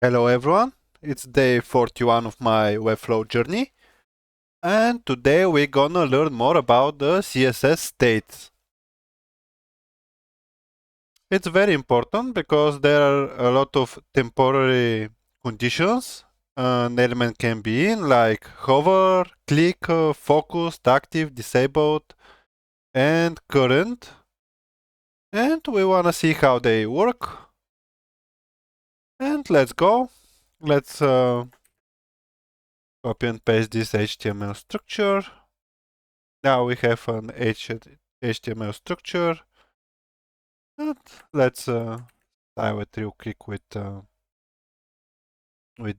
Hello everyone, it's day 41 of my Webflow journey, and today we're gonna learn more about the CSS states. It's very important because there are a lot of temporary conditions an element can be in, like hover, click, focused, active, disabled, and current. And we wanna see how they work. And let's go. Let's copy and paste this HTML structure. Now we have an HTML structure. And let's style it real quick with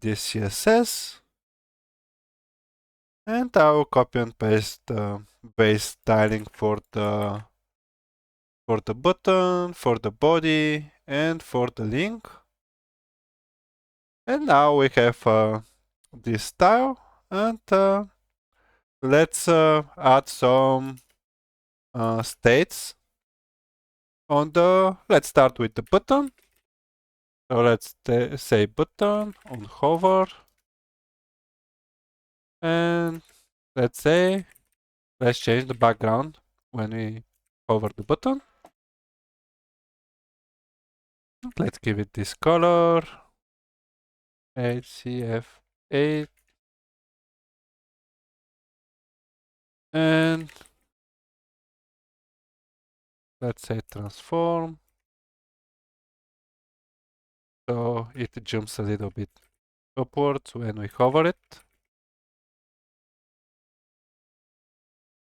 this CSS. And I will copy and paste the base styling for the button, for the body, and for the link. And now we have this style, and let's add some states on the. Let's start with the button. So let's say button on hover, and let's change the background when we hover the button. Let's give it this color, HCF8, and let's say transform, so it jumps a little bit upwards when we hover it.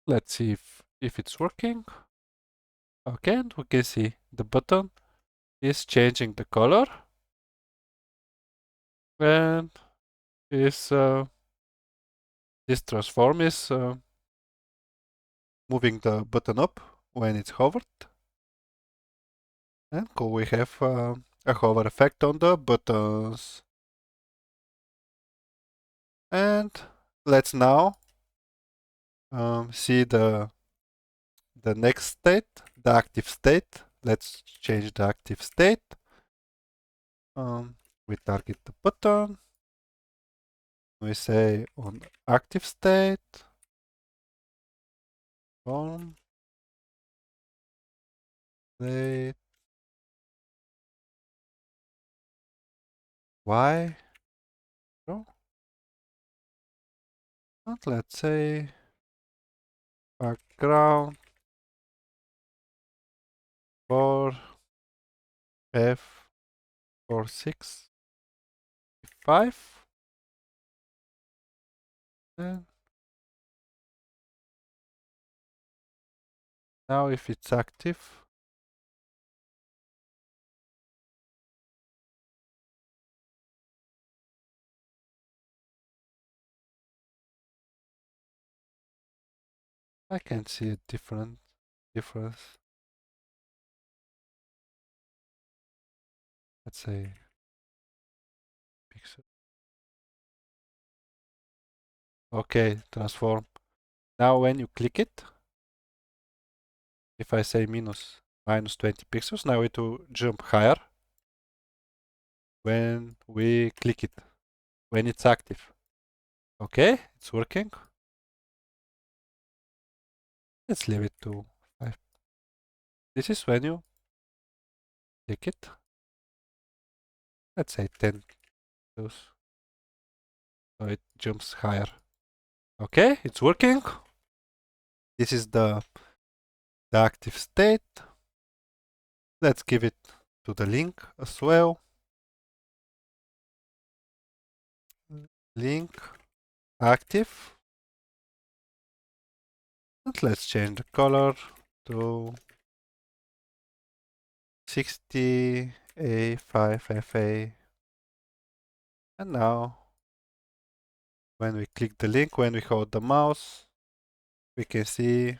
Let's see if it's working. Okay, and we can see the button is changing the color, and this transform is moving the button up when it's hovered. And cool, we have a hover effect on the buttons. And let's now see the next state, the active state. Let's change the active state. We target the button. We say on active state, form, state, Y, and let's say background for F4665. And now if it's active, I can see a difference. Let's say pixel. Okay, transform. Now when you click it, if I say minus 20 pixels, now it will jump higher when we click it, when it's active. Okay, it's working. Let's leave it to 5. This is when you click it. Let's say 10 pixels. So it jumps higher. Okay, it's working. This is the active state. Let's give it to the link as well. Link active. And let's change the color to 60A5FA. And now, when we click the link, when we hold the mouse, we can see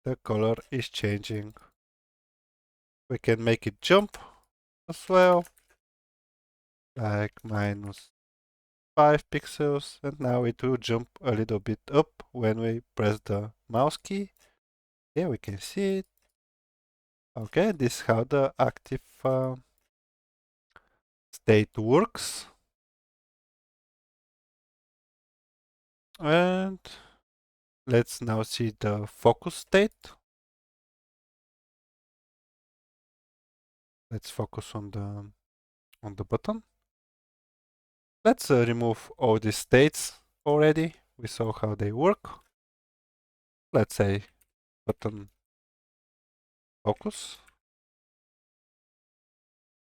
the color is changing. We can make it jump as well, like minus 5 pixels, and now it will jump a little bit up when we press the mouse key. Here we can see it. Okay, this is how the active state works. And let's now see the focus state. Let's focus on the button. Let's remove all these states already. We saw how they work. Let's say button focus.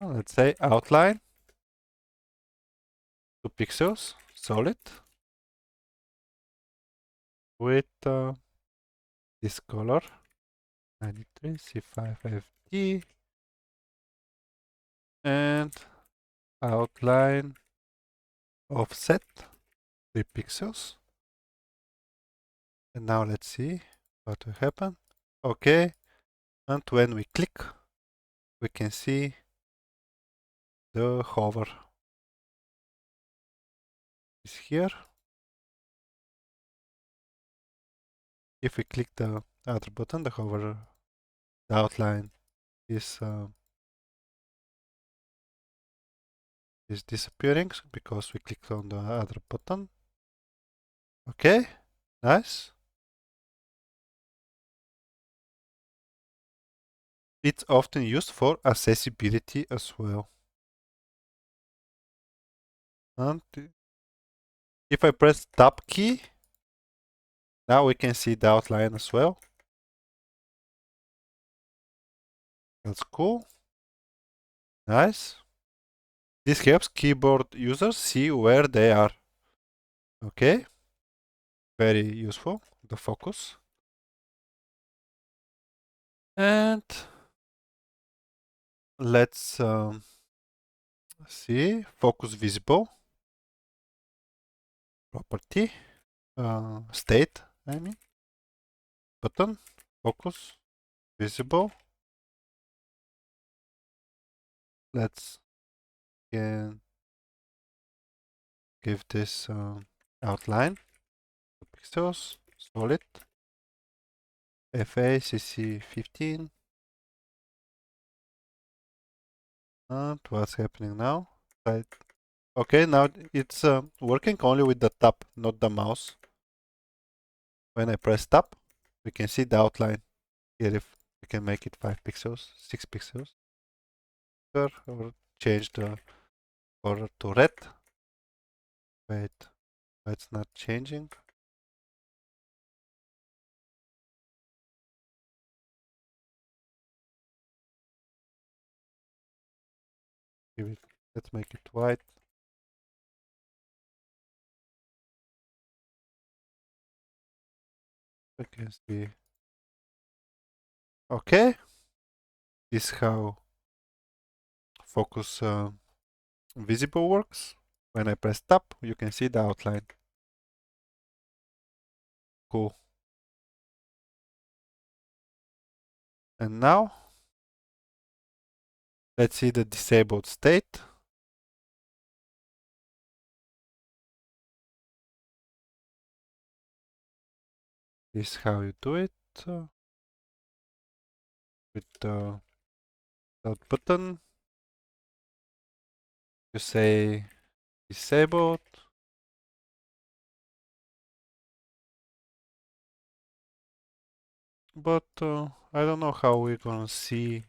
Let's say outline 2 pixels solid with this color 93 C5FD and outline offset 3 pixels. And now let's see what will happen. Okay, and when we click, we can see the hover is here. If we click the other button, the hover, the outline is disappearing because we clicked on the other button. Okay, nice. It's often used for accessibility as well. And if I press Tab key, now we can see the outline as well. That's cool. Nice. This helps keyboard users see where they are. Okay. Very useful. The focus. And let's see. Focus visible. Property. State, I mean. Button. Focus. Visible. Let's again give this outline. Pixels. Solid. FA CC 15. And what's happening now? Right. Okay, now it's working only with the tab, not the mouse. When I press tab, we can see the outline. Here, if we can make it 5 pixels, 6 pixels. Or change the color to red. Wait, it's not changing. Let's make it white. We can see. Okay. This is how focus visible works. When I press tab, you can see the outline. Cool. And now, let's see the disabled state. This is how you do it. With the button, you say disabled. But I don't know how we're gonna see.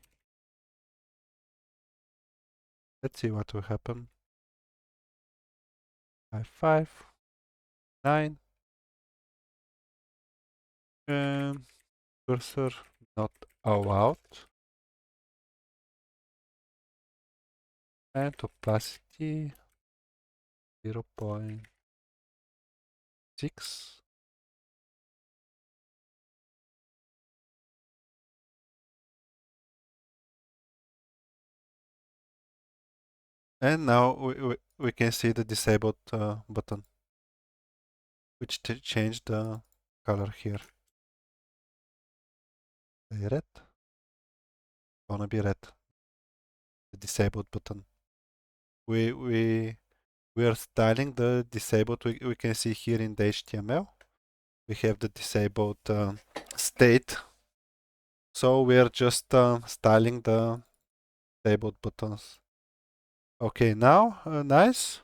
Let's see what will happen. 5, 9. And cursor not allowed. And opacity 0.6. And now we can see the disabled button, which changed the color here. The red. Gonna be red. The disabled button. We are styling the disabled. We can see here in the HTML. We have the disabled state. So we are just styling the disabled buttons. Okay, now nice.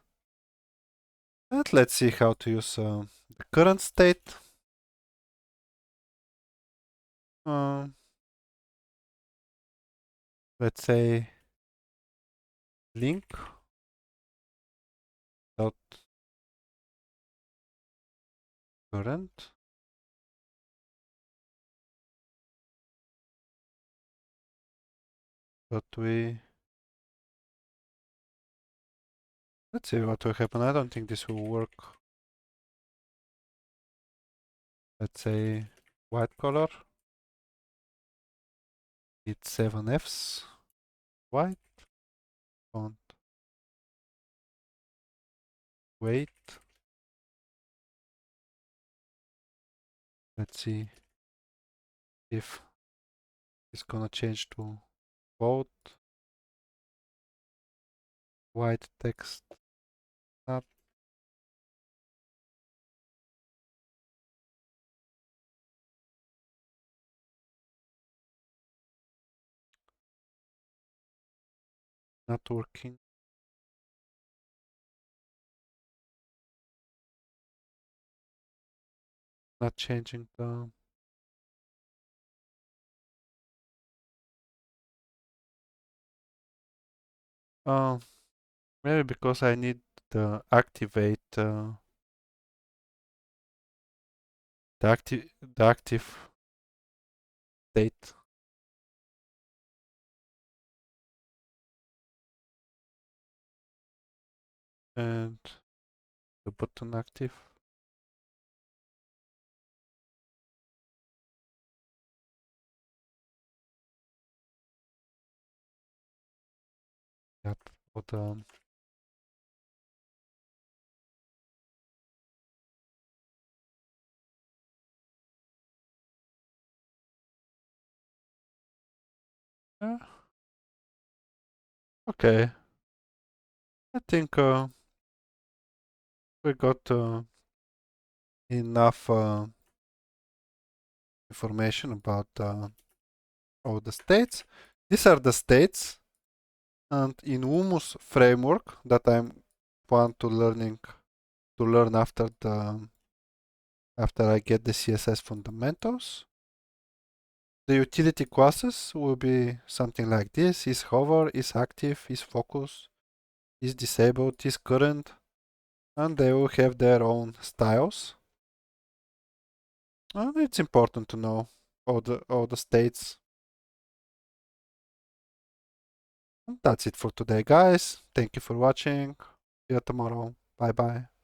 And let's see how to use the current state. Uh, let's say link dot current. But let's see what will happen. I don't think this will work. Let's say white color. It's 7Fs. White. Font. Weight. Let's see if it's gonna change to bold. White text. Not not working. Not changing the uh, maybe because I need to activate the active state. And the button active. Yep. But yeah, okay. I think we got enough information about all the states. These are the states, and in Lumos framework that I want to learn after I get the CSS fundamentals. The utility classes will be something like this: is hover, is active, is focus, is disabled, is current, and they will have their own styles. And it's important to know all the states. And that's it for today, guys. Thank you for watching. See you tomorrow. Bye bye.